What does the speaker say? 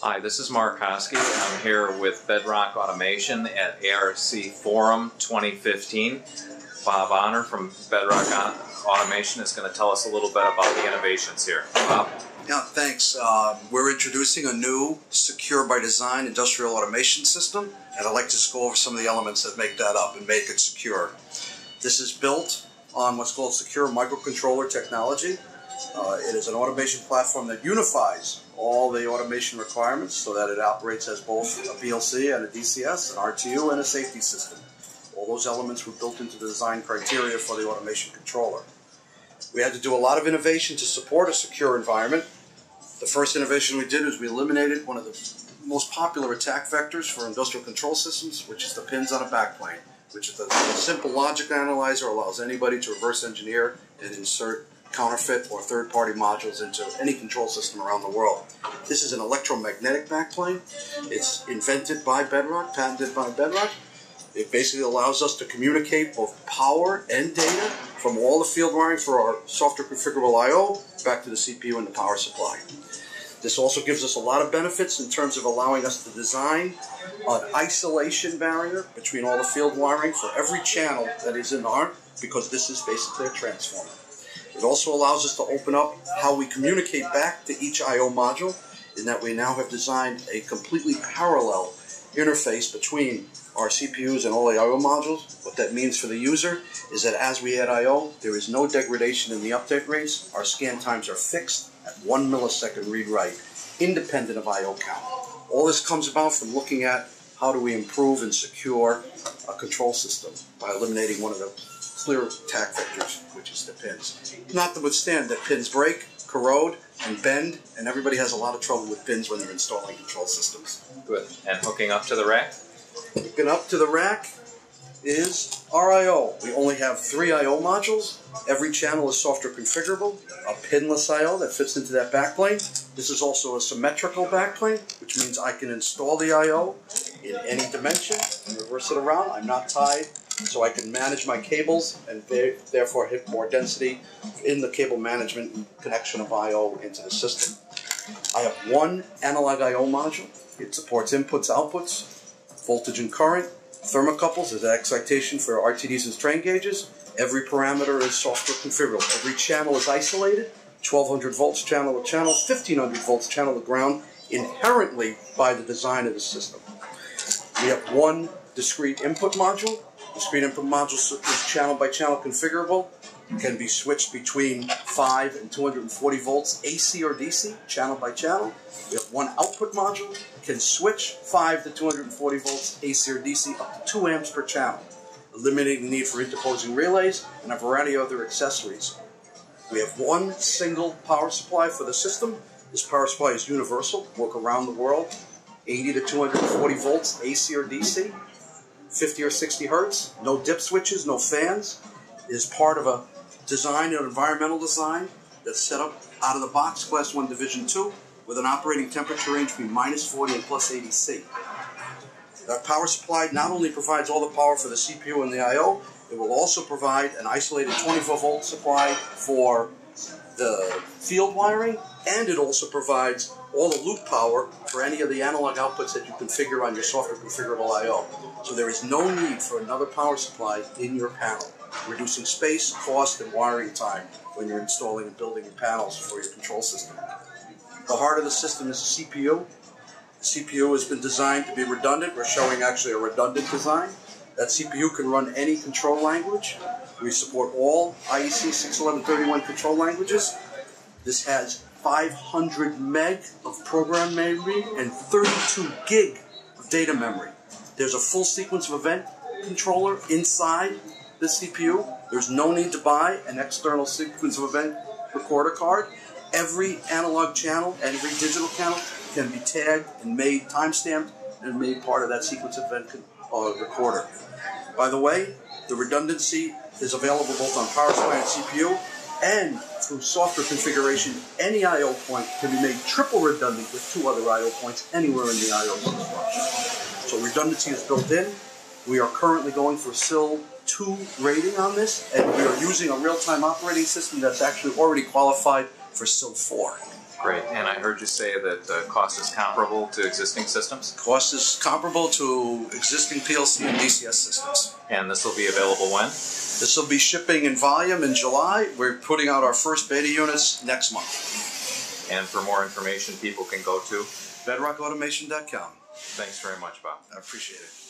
Hi, this is Mark Hosky. I'm here with Bedrock Automation at ARC Forum 2015. Bob Honor from Bedrock Automation is going to tell us a little bit about the innovations here. Bob? Yeah, thanks. We're introducing a new Secure by Design industrial automation system, and I'd like to just go over some of the elements that make that up and make it secure. This is built on what's called secure microcontroller technology. It is an automation platform that unifies all the automation requirements so that it operates as both a PLC and a DCS, an RTU, and a safety system. All those elements were built into the design criteria for the automation controller. We had to do a lot of innovation to support a secure environment. The first innovation we did was we eliminated one of the most popular attack vectors for industrial control systems, which is the pins on a backplane, which is a simple logic analyzer, allows anybody to reverse engineer and insert counterfeit or third-party modules into any control system around the world. This is an electromagnetic backplane. It's invented by Bedrock, patented by Bedrock. It basically allows us to communicate both power and data from all the field wiring for our software configurable I/O back to the CPU and the power supply. This also gives us a lot of benefits in terms of allowing us to design an isolation barrier between all the field wiring for every channel that is in ARC, because this is basically a transformer. It also allows us to open up how we communicate back to each I/O module, in that we now have designed a completely parallel interface between our CPUs and all the I/O modules. What that means for the user is that as we add I/O, there is no degradation in the update rates. Our scan times are fixed at 1 millisecond read-write, independent of I/O count. All this comes about from looking at how do we improve and secure a control system by eliminating one of the clear attack vectors, which is the pins. Not to withstand that pins break, corrode, and bend, and everybody has a lot of trouble with pins when they're installing control systems. Good. And hooking up to the rack? Hooking up to the rack is our I/O. We only have 3 I/O modules. Every channel is software configurable. A pinless I/O that fits into that backplane. This is also a symmetrical backplane, which means I can install the I/O in any dimension and reverse it around. I'm not tied, so I can manage my cables and therefore hit more density in the cable management and connection of I/O into the system. I have 1 analog I/O module. It supports inputs, outputs, voltage and current, thermocouples as excitation for RTDs and strain gauges. Every parameter is software configurable. Every channel is isolated, 1200 volts channel to channel, 1500 volts channel to ground, inherently by the design of the system. We have 1 discrete input module. Discrete input module is channel by channel configurable. It can be switched between 5 and 240 volts AC or DC, channel by channel. We have 1 output module. Can switch 5 to 240 volts AC or DC up to 2 amps per channel, eliminating the need for interposing relays and a variety of other accessories. We have 1 single power supply for the system. This power supply is universal, work around the world, 80 to 240 volts AC or DC, 50 or 60 hertz, no dip switches, no fans. It is part of a design, an environmental design that's set up out of the box, Class 1 Division 2, with an operating temperature range between -40 and +80 C. That power supply not only provides all the power for the CPU and the I/O, it will also provide an isolated 24-volt supply for the field wiring, and it also provides all the loop power for any of the analog outputs that you configure on your software configurable I/O. So there is no need for another power supply in your panel, reducing space, cost, and wiring time when you're installing and building your panels for your control system. The heart of the system is the CPU. The CPU has been designed to be redundant. We're showing actually a redundant design. That CPU can run any control language. We support all IEC 61131 control languages. This has 500 meg of program memory and 32 gig of data memory. There's a full sequence of event controller inside the CPU. There's no need to buy an external sequence of event recorder card. Every analog channel and every digital channel can be tagged and made time-stamped and made part of that sequence of event recorder. By the way, the redundancy is available both on power supply and CPU, and through software configuration, any I/O point can be made triple redundant with 2 other I/O points anywhere in the I/O instruction. So redundancy is built in. We are currently going for SIL 2 rating on this, and we are using a real-time operating system that's actually already qualified for SIL 4. Great. And I heard you say that the cost is comparable to existing systems? Cost is comparable to existing PLC and DCS systems. And this will be available when? This will be shipping in volume in July. We're putting out our first beta units next month. And for more information, people can go to BedrockAutomation.com. Thanks very much, Bob. I appreciate it.